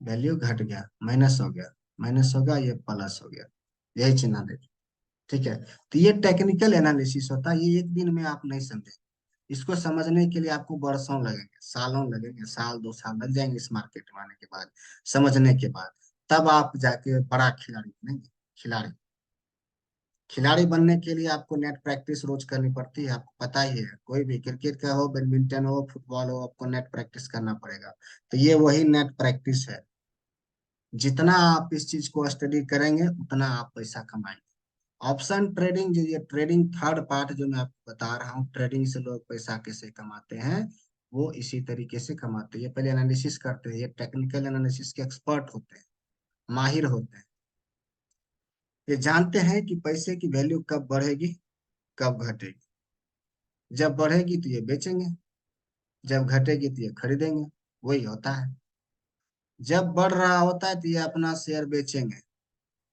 [SPEAKER 1] वैल्यू घट गया, माइनस हो गया, माइनस होगा, ये प्लस हो गया। यही चिन्ह देखिए। ठीक है, तो ये टेक्निकल एनालिसिस होता है। ये एक दिन में आप नहीं समझे, इसको समझने के लिए आपको वर्षों लगेंगे, सालों लगेंगे, साल 2 साल लग जाएंगे इस मार्केट में आने के बाद, समझने के बाद। तब आप जाके बड़ा खिलाड़ी बनेंगे। खिलाड़ी, खिलाड़ी बनने के लिए आपको नेट प्रैक्टिस रोज करनी पड़ती है, आपको पता ही है। कोई भी क्रिकेट का हो, बैडमिंटन हो, फुटबॉल हो, आपको नेट प्रैक्टिस करना पड़ेगा। तो ये वही नेट प्रैक्टिस है। जितना आप इस चीज को स्टडी करेंगे, उतना आप पैसा कमाएंगे। ऑप्शन ट्रेडिंग, जो ये ट्रेडिंग थर्ड पार्ट जो मैं आपको बता रहा हूँ, ट्रेडिंग से लोग पैसा कैसे कमाते हैं, वो इसी तरीके से कमाते हैं। ये पहले एनालिसिस करते हैं, ये टेक्निकल एनालिसिस के एक्सपर्ट होते हैं। माहिर होते हैं। ये जानते हैं कि पैसे की वैल्यू कब बढ़ेगी, कब घटेगी। जब बढ़ेगी तो ये बेचेंगे, जब घटेगी तो ये खरीदेंगे। वही होता है। जब बढ़ रहा होता है तो ये अपना शेयर बेचेंगे,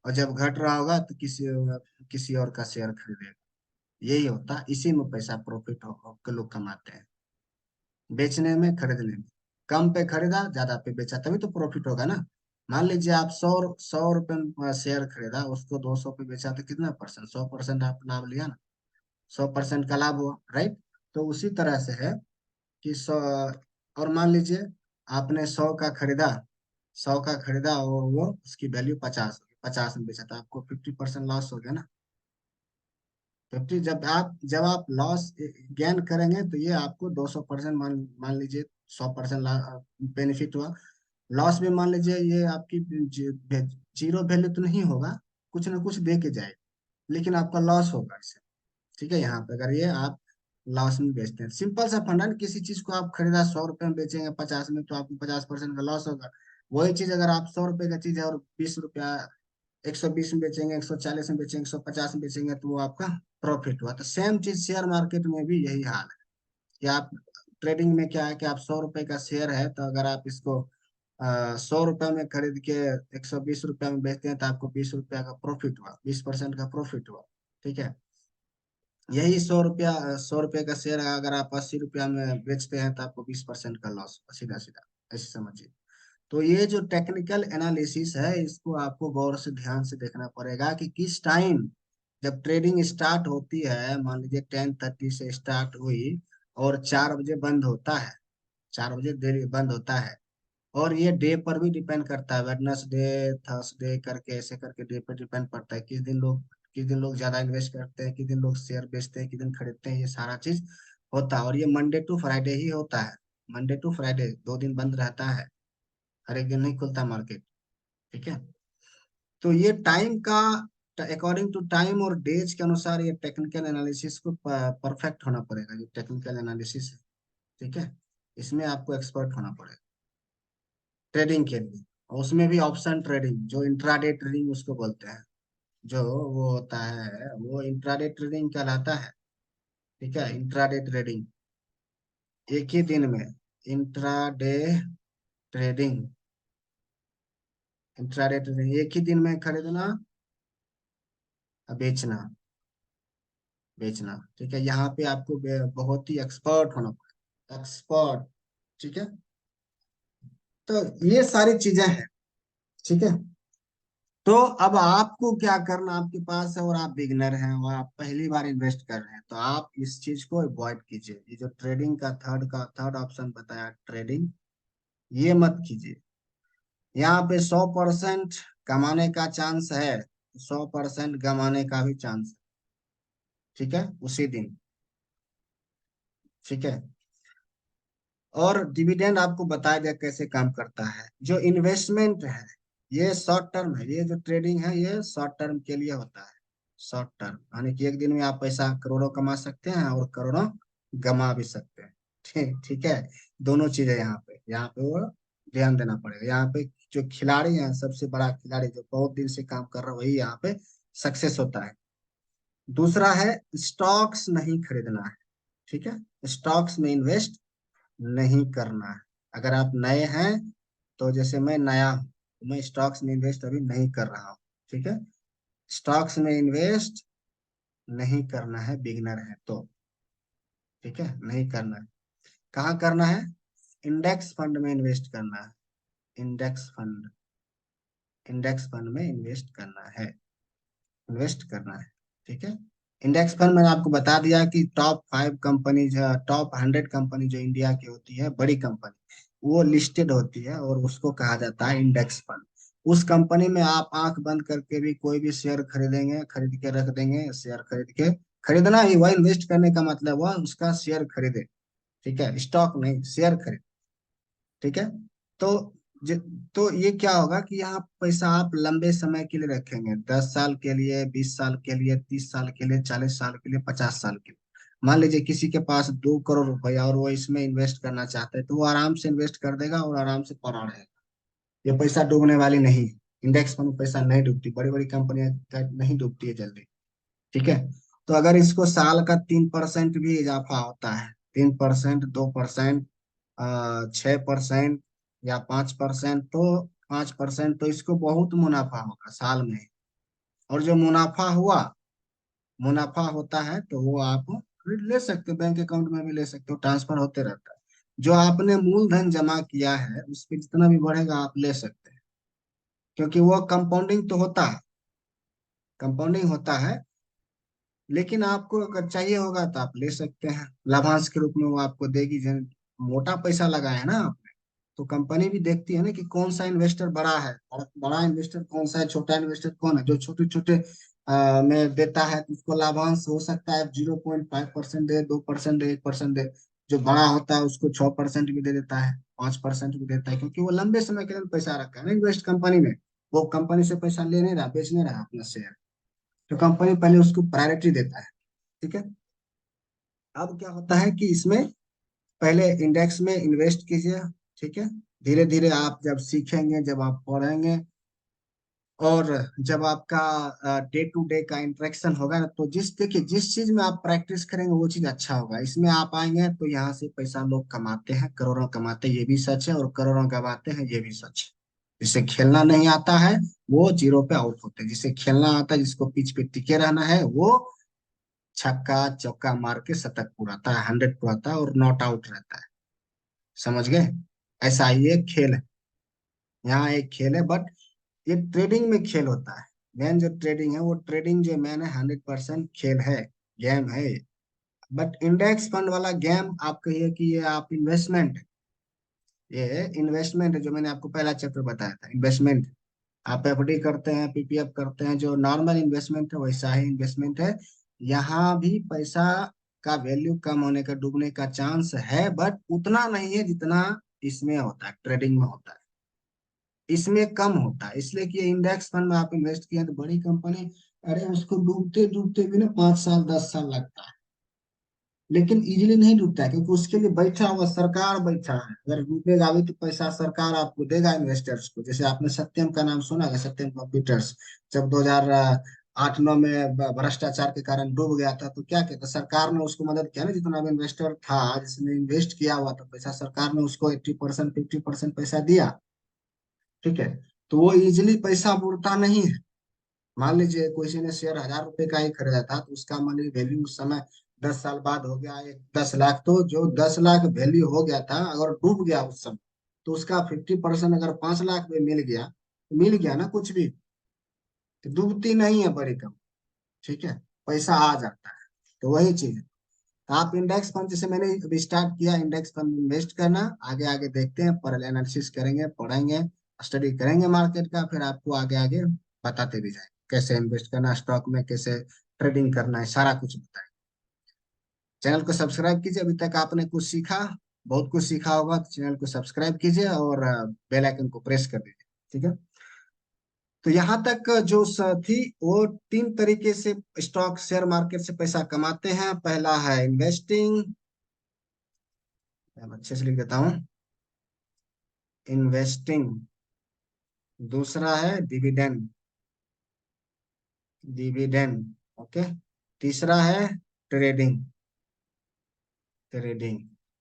[SPEAKER 1] और जब घट रहा होगा तो किसी और का शेयर खरीदेगा। यही होता है, इसी में पैसा प्रॉफिट के लोग कमाते हैं। बेचने में, खरीदने में। कम पे खरीदा, ज्यादा पे बेचा, तभी तो प्रॉफिट होगा ना। मान लीजिए आप 100 रुपये में शेयर खरीदा, उसको 200 पे बेचा, तो कितना परसेंट? 100% आप लाभ लिया ना। 100% का लाभ हुआ, राइट। तो उसी तरह से है कि 100, और मान लीजिए आपने 100 का खरीदा और वो उसकी वैल्यू 50 होगी, 50 में बेचा, तो आपको 50% लॉस हो गया ना। 50, जब आप लॉस गेन करेंगे तो ये आपको 200%, मान मान लीजिए 100% बेनिफिट हुआ। लॉस भी मान लीजिए ये आपकी जीरो वैल्यू तो नहीं होगा, कुछ ना कुछ दे के जाए, लेकिन आपका लॉस होगा इससे। ठीक है, यहाँ पे अगर ये आप लॉस में बेचते हैं, सिंपल सा फंडा, किसी चीज को आप खरीदा 100 रुपये में, बेचेंगे 50 में, तो आपको 50% का लॉस होगा। वही चीज अगर आप 100 रुपये का चीज है और 20 रुपया, 120 में बेचेंगे, 140 में बेचेंगे, 150 में बेचेंगे, तो वो आपका प्रॉफिट हुआ। तो सेम चीज शेयर मार्केट में भी यही हाल है कि आप ट्रेडिंग में क्या है कि आप 100 रुपये का शेयर है, तो अगर आप इसको 100 रुपये में खरीद के 120 रुपये में बेचते हैं, तो आपको 20 रुपया का प्रॉफिट हुआ, 20% का प्रॉफिट हुआ। ठीक है। यही 100 रुपया का शेयर अगर आप 80 रुपया में बेचते हैं, तो आपको 20% का लॉस, सीधा सीधा, ऐसे समझिए। तो ये जो टेक्निकल एनालिसिस है, इसको आपको गौर से ध्यान से देखना पड़ेगा कि किस टाइम, जब ट्रेडिंग स्टार्ट होती है, मान लीजिए 10:30 से स्टार्ट हुई और 4 बजे बंद होता है, 4 बजे देरी बंद होता है। और ये डे पर भी डिपेंड करता है, वेडनेसडे, थर्सडे करके, ऐसे करके डे पे डिपेंड पड़ता है, किस दिन लोग ज्यादा इन्वेस्ट करते हैं, किस दिन लोग शेयर बेचते हैं, किस दिन खरीदते हैं, ये सारा चीज होता है। और ये मंडे टू फ्राइडे ही होता है। मंडे टू फ्राइडे 2 दिन बंद रहता है, हर एक दिन नहीं खुलता मार्केट। ठीक है। तो ये टाइम का, अकॉर्डिंग टू टाइम और डेज के अनुसार, ये टेक्निकल एनालिसिस को परफेक्ट होना पड़ेगा, जो टेक्निकल एनालिसिस है। ठीक है। इसमें आपको एक्सपर्ट होना पड़ेगा ट्रेडिंग के लिए। और उसमें भी ऑप्शन ट्रेडिंग, जो इंट्राडे ट्रेडिंग उसको बोलते हैं, जो वो होता है, वो इंट्राडे ट्रेडिंग कहलाता है। ठीक है, इंट्राडे ट्रेडिंग, एक ही दिन में, इंट्राडे ट्रेडिंग, इंट्राडे ट्रेडिंग एक ही दिन में खरीदना, बेचना, बेचना। ठीक है, यहाँ पे आपको बहुत ही एक्सपर्ट होना पड़ेगा, एक्सपर्ट। ठीक है। तो ये सारी चीजें हैं। ठीक है। तो अब आपको क्या करना, आपके पास है और आप बिगनर हैं और आप पहली बार इन्वेस्ट कर रहे हैं, तो आप इस चीज को अवॉइड कीजिए। ये जो ट्रेडिंग का थर्ड ऑप्शन बताया, ट्रेडिंग, ये मत कीजिए। यहाँ पे 100% कमाने का चांस है, 100% गंवाने का भी चांस है। ठीक है, उसी दिन। ठीक है। और डिविडेंड आपको बताया गया कैसे काम करता है। जो इन्वेस्टमेंट है, ये शॉर्ट टर्म है, ये जो ट्रेडिंग है ये शॉर्ट टर्म के लिए होता है। शॉर्ट टर्म यानी कि एक दिन में आप पैसा करोड़ों कमा सकते हैं और करोड़ों गमा भी सकते हैं। ठीक ठीक है। दोनों चीजें यहाँ पे वो ध्यान देना पड़ेगा। यहाँ पे जो खिलाड़ी है, सबसे बड़ा खिलाड़ी जो बहुत दिन से काम कर रहा है, वही यहाँ पे सक्सेस होता है। दूसरा है, स्टॉक्स नहीं खरीदना है। ठीक है। स्टॉक्स में इन्वेस्ट नहीं करना है। अगर आप नए हैं, तो जैसे मैं नया हूं, तो मैं स्टॉक्स में इन्वेस्ट अभी नहीं कर रहा हूँ। ठीक है। स्टॉक्स में इन्वेस्ट नहीं करना है, बिगनर है तो। ठीक है, नहीं करना है। कहाँ करना है? इंडेक्स फंड में इन्वेस्ट करना है। इंडेक्स फंड, इंडेक्स फंड में इन्वेस्ट करना है, इन्वेस्ट करना है। ठीक है। इंडेक्स फंड मैंने आपको बता दिया कि टॉप 5 कंपनीज, टॉप 100 कंपनी जो इंडिया की होती है, बड़ी कंपनी, वो लिस्टेड होती है और उसको कहा जाता है इंडेक्स फंड। उस कंपनी में आप आंख बंद करके भी कोई भी शेयर खरीदेंगे, खरीद के रख देंगे, शेयर खरीद के, खरीदना ही वह इन्वेस्ट करने का मतलब हुआ, उसका शेयर खरीदे। ठीक है, स्टॉक नहीं, शेयर खरीद। ठीक है। तो ज, तो ये क्या होगा कि यहाँ पैसा आप लंबे समय के लिए रखेंगे, 10 साल के लिए, 20 साल के लिए, 30 साल के लिए, 40 साल के लिए, 50 साल के लिए। मान लीजिए किसी के पास 2 करोड़ रुपया और वो इसमें इन्वेस्ट करना चाहता है, तो वो आराम से इन्वेस्ट कर देगा और आराम से पड़ा रहेगा। ये पैसा डूबने वाली नहीं है। इंडेक्स फंड में पैसा नहीं डूबती, बड़ी बड़ी कंपनियां नहीं डूबती है जल्दी। ठीक है। तो अगर इसको साल का 3% भी इजाफा होता है, 3%, 2%, 6% या 5%, तो 5%, तो इसको बहुत मुनाफा होगा साल में। और जो मुनाफा होता है तो वो आप ले सकते हो, बैंक अकाउंट में भी ले सकते हो, ट्रांसफर होते रहता है। जो आपने मूलधन जमा किया है उस पे जितना भी बढ़ेगा आप ले सकते हैं, क्योंकि वो कंपाउंडिंग होता है। लेकिन आपको अगर चाहिए होगा तो आप ले सकते हैं, लाभांश के रूप में वो आपको देगी। मोटा पैसा लगाया है ना आपने, तो कंपनी भी देखती है ना कि कौन सा इन्वेस्टर बड़ा है, और बड़ा इन्वेस्टर कौन सा है, छोटा इन्वेस्टर कौन है। जो छोटे छोटे में देता है तो उसको लाभांश हो सकता है 0.5% दे, 2% दे, 1% दे। जो बड़ा होता है उसको 6% भी दे देता है, 5% भी देता है, क्योंकि वो लंबे समय के लिए पैसा रखा है ना इन्वेस्ट कंपनी में। वो कंपनी से पैसा ले नहीं रहा, बेच नहीं रहा अपना शेयर। तो कंपनी पहले उसको प्रायोरिटी देता है। ठीक है। अब क्या होता है कि इसमें पहले इंडेक्स में इन्वेस्ट कीजिए। ठीक है। धीरे धीरे आप जब सीखेंगे, जब आप पढ़ेंगे, और जब आपका डे टू डे का इंटरेक्शन होगा ना, तो देखिए जिस चीज में आप प्रैक्टिस करेंगे वो चीज अच्छा होगा। इसमें आप आएंगे तो यहाँ से पैसा लोग कमाते हैं, करोड़ों कमाते हैं, ये भी सच है, और करोड़ों गवाते हैं, ये भी सच है। जिसे खेलना नहीं आता है वो जीरो पे आउट होते हैं, जिसे खेलना आता है, जिसको पिच पे टिके रहना है, वो छक्का चौका मार के शतक पुराता है, 100 पुराता है और नॉट आउट रहता है। समझ गए? ऐसा ही एक खेल है। यहाँ एक खेल है, बट ये ट्रेडिंग में खेल होता है। मेन जो ट्रेडिंग है वो ट्रेडिंग जो मैन है, 100% खेल है, गेम है। बट इंडेक्स फंड वाला गेम आप कहिए कि ये आप इन्वेस्टमेंट, ये इन्वेस्टमेंट है, जो मैंने आपको पहला चैप्टर बताया था, इन्वेस्टमेंट। आप एफडी करते हैं, पीपीएफ करते हैं, जो नॉर्मल इन्वेस्टमेंट है वैसा ही इन्वेस्टमेंट है। यहाँ भी पैसा का वैल्यू कम होने का, डूबने का चांस है, बट उतना नहीं है जितना इसमें होता है, ट्रेडिंग में होता है। इसमें कम होता है, इसलिए कि इंडेक्स फंड में आप इन्वेस्ट किए हैं तो बड़ी कंपनी, अरे उसको डूबते डूबते भी ना 5 साल 10 साल लगता है। लेकिन इजीली नहीं डूबता है, क्योंकि उसके लिए बैठा हुआ सरकार बैठा है। अगर डूबेगा भी तो पैसा सरकार आपको देगा इन्वेस्टर्स को। जैसे आपने सत्यम का नाम सुना है, सत्यम कंप्यूटर्स। जब 2008-9 में भ्रष्टाचार के कारण डूब गया था, तो क्या किया था, सरकार ने उसको मदद किया ना। जितना भी इन्वेस्टर था जिसने इन्वेस्ट किया हुआ था पैसा, सरकार ने उसको 80% 50% पैसा दिया। ठीक है। तो वो इजिली पैसा बुड़ता नहीं है। मान लीजिए किसी ने शेयर 1000 रुपए का ही खरीदा था, तो उसका मान लीजिए वैल्यू उस समय 10 साल बाद हो गया एक 10 लाख। तो जो 10 लाख वैल्यू हो गया था, अगर डूब गया उस समय, तो उसका 50% अगर 5 लाख में मिल गया, तो मिल गया ना कुछ भी। तो डूबती नहीं है बड़ी कम। ठीक है। पैसा आ जाता है। तो वही चीज है। आप इंडेक्स फंड, जैसे मैंने अभी स्टार्ट किया इंडेक्स फंड में इन्वेस्ट करना, आगे आगे देखते हैं, पर एनालिसिस करेंगे, पढ़ेंगे, स्टडी करेंगे मार्केट का, फिर आपको आगे आगे बताते भी जाएंगे कैसे इन्वेस्ट करना स्टॉक में, कैसे ट्रेडिंग करना है, सारा कुछ बताएंगे। चैनल को सब्सक्राइब कीजिए, अभी तक आपने कुछ सीखा, बहुत कुछ सीखा होगा, तो चैनल को सब्सक्राइब कीजिए और बेल आइकन को प्रेस कर दीजिए। ठीक है। तो यहाँ तक जो थी, वो 3 तरीके से स्टॉक शेयर मार्केट से पैसा कमाते हैं। पहला है इन्वेस्टिंग, मैं अच्छे से लिख देता हूँ, इन्वेस्टिंग। दूसरा है डिविडेंड, डिविडेंड। ओके। तीसरा है ट्रेडिंग, ट्रेडिंग।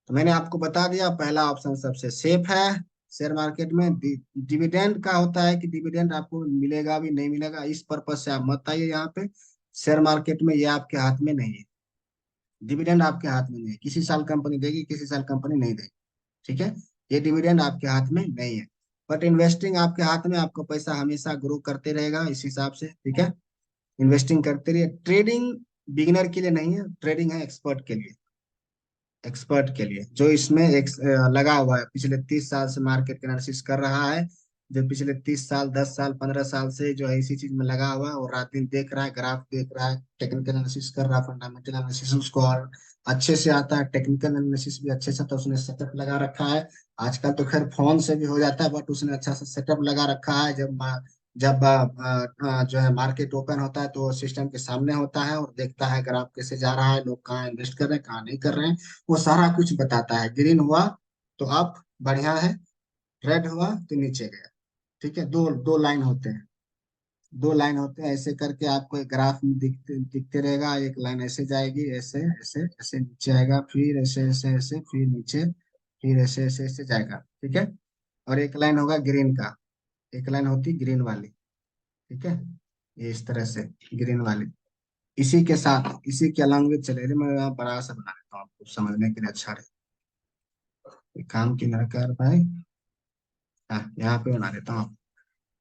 [SPEAKER 1] तो मैंने आपको बता दिया, पहला ऑप्शन सबसे सेफ है शेयर मार्केट में। डिविडेंड का होता है कि डिविडेंड आपको मिलेगा भी नहीं मिलेगा, इस पर्पज से आप मत आइए यहाँ पे। शेयर मार्केट में ये आपके हाथ में नहीं है, डिविडेंड आपके हाथ में नहीं है। किसी साल कंपनी देगी, किसी साल कंपनी नहीं देगी। ठीक है। ये डिविडेंड आपके हाथ में नहीं है। बट इन्वेस्टिंग आपके हाथ में, आपका पैसा हमेशा ग्रो करते रहेगा इस हिसाब से। ठीक है। इन्वेस्टिंग करते रहिए। ट्रेडिंग बिगिनर के लिए नहीं है, ट्रेडिंग है एक्सपर्ट के लिए। एक्सपर्ट के लिए जो इसमें लगा हुआ है, पिछले 30 साल से मार्केट एनालिसिस कर रहा है, जो पिछले 30 साल 10 साल 15 साल से जो है इसी चीज में लगा हुआ है, और रात दिन देख रहा है, ग्राफ देख रहा है, टेक्निकल एनालिसिस कर रहा है, फंडामेंटल एनालिसिस उसको और अच्छे से आता है, टेक्निकल एनालिसिस भी अच्छे से, तो उसने सेटअप लगा रखा है। आजकल तो खैर फोन से भी हो जाता है, बट उसने अच्छा सा सेटअप लगा रखा है। जब जो है मार्केट ओपन होता है तो सिस्टम के सामने होता है और देखता है ग्राफ कैसे जा रहा है, लोग कहाँ इन्वेस्ट कर रहे हैं, कहाँ नहीं कर रहे हैं। वो सारा कुछ बताता है। ग्रीन हुआ तो अप बढ़िया है, रेड हुआ तो नीचे गया। ठीक है, दो दो लाइन होते हैं, दो लाइन होते हैं, ऐसे करके आपको एक ग्राफ में दिखते दिखते रहेगा। एक लाइन ऐसे जाएगी, ऐसे ऐसे ऐसे नीचे आएगा, फिर ऐसे ऐसे ऐसे, फिर नीचे, फिर ऐसे ऐसे ऐसे जाएगा। ठीक है। और एक लाइन होगा ग्रीन का, एक लाइन होती ग्रीन वाली। ठीक है, ये इस तरह से ग्रीन वाली, इसी के साथ इसी के लैंग्वेज चले रही। मैं यहाँ बड़ा सा बना देता हूँ आपको समझने के लिए अच्छा रहे। एक काम की ना कर भाई, हाँ यहाँ पे बना देता हूँ।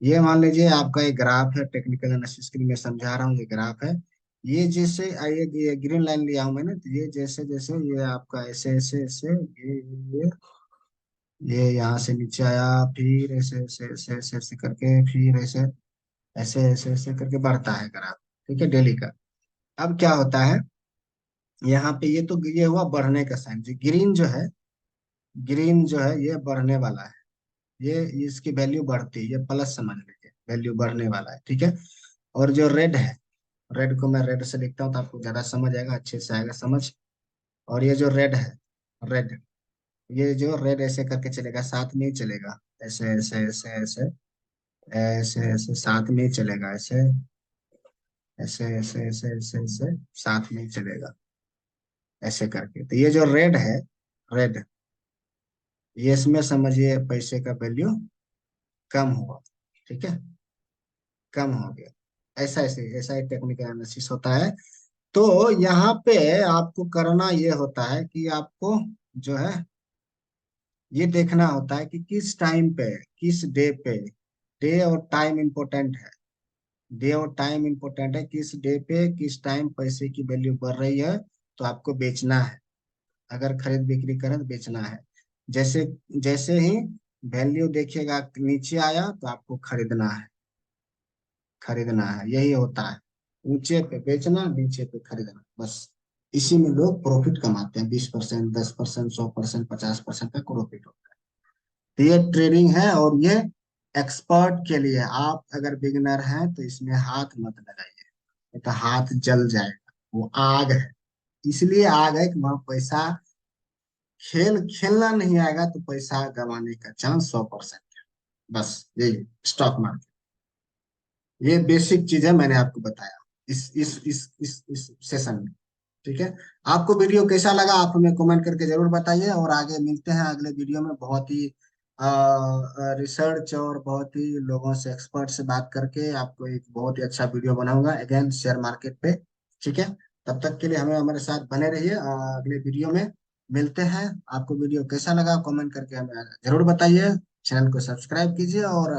[SPEAKER 1] ये मान लीजिए आपका एक ग्राफ है, टेक्निकल एनालिसिस के लिए मैं समझा रहा हूँ, ये ग्राफ है। ये जैसे ये ग्रीन लाइन लिया हूं मैंने, तो ये जैसे जैसे ये आपका ऐसे ऐसे ऐसे ये यहाँ से नीचे आया, फिर ऐसे ऐसे ऐसे ऐसे ऐसे करके, फिर ऐसे ऐसे ऐसे ऐसे करके बढ़ता है ग्राफ। ठीक है, डेली का। अब क्या होता है, यहाँ पे ये तो ये हुआ बढ़ने का साइन, जो ग्रीन जो है, ग्रीन जो है ये बढ़ने वाला है। ये इसकी वैल्यू बढ़ती है, ये प्लस समझ लीजिए, वैल्यू बढ़ने वाला है। ठीक है। और जो रेड है, रेड को मैं रेड से लिखता हूँ तो आपको ज्यादा समझ आएगा, अच्छे से आएगा समझ। और ये जो रेड है, रेड, ये जो रेड ऐसे करके चलेगा, साथ में ही चलेगा, ऐसे ऐसे ऐसे ऐसे ऐसे ऐसे साथ में ही चलेगा, ऐसे ऐसे ऐसे ऐसे ऐसे ऐसे साथ में ही चलेगा, ऐसे करके। तो ये जो रेड है, रेड, ये इसमें समझिए पैसे का वैल्यू कम हुआ। ठीक है, कम हो गया। ऐसा ऐसे ऐसा ही टेक्निकल एनालिसिस होता है। तो यहाँ पे आपको करना ये होता है कि आपको जो है ये देखना होता है कि किस टाइम पे, किस डे पे, डे और टाइम इम्पोर्टेंट है। डे और टाइम इम्पोर्टेंट है, किस डे पे किस टाइम पैसे की वैल्यू बढ़ रही है, तो आपको बेचना है। अगर खरीद बिक्री करें तो बेचना है। जैसे जैसे ही वैल्यू देखिएगा नीचे आया तो आपको खरीदना है, खरीदना है, यही होता है। ऊंचे पे बेचना, नीचे पे खरीदना, बस। इसी में लोग प्रॉफिट कमाते हैं, 20%, 10%, 100%, 50% का प्रॉफिट होता है। तो ये ट्रेडिंग है, और ये एक्सपर्ट के लिए। आप अगर बिगिनर हैं तो इसमें हाथ मत लगाइए, नहीं तो हाथ जल जाएगा। वो आग है, इसलिए आग है कि वहां पैसा, खेलना नहीं आएगा तो पैसा गंवाने का चांस 100% है। बस यही स्टॉक मार्केट, ये बेसिक चीज है, मैंने आपको बताया इस सेशन में। ठीक है। आपको वीडियो कैसा लगा आप हमें कमेंट करके जरूर बताइए, और आगे मिलते हैं अगले वीडियो में, बहुत ही रिसर्च और बहुत ही लोगों से, एक्सपर्ट से बात करके आपको एक बहुत ही अच्छा वीडियो बनाऊंगा, अगेन शेयर मार्केट पे। ठीक है। तब तक के लिए हमें हमारे साथ बने रहिए, अगले वीडियो में मिलते हैं। आपको वीडियो कैसा लगा कमेंट करके हमें जरूर बताइए। चैनल को सब्सक्राइब कीजिए और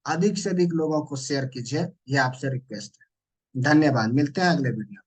[SPEAKER 1] अधिक से अधिक लोगों को शेयर कीजिए, ये आपसे रिक्वेस्ट है। धन्यवाद, मिलते हैं अगले वीडियो।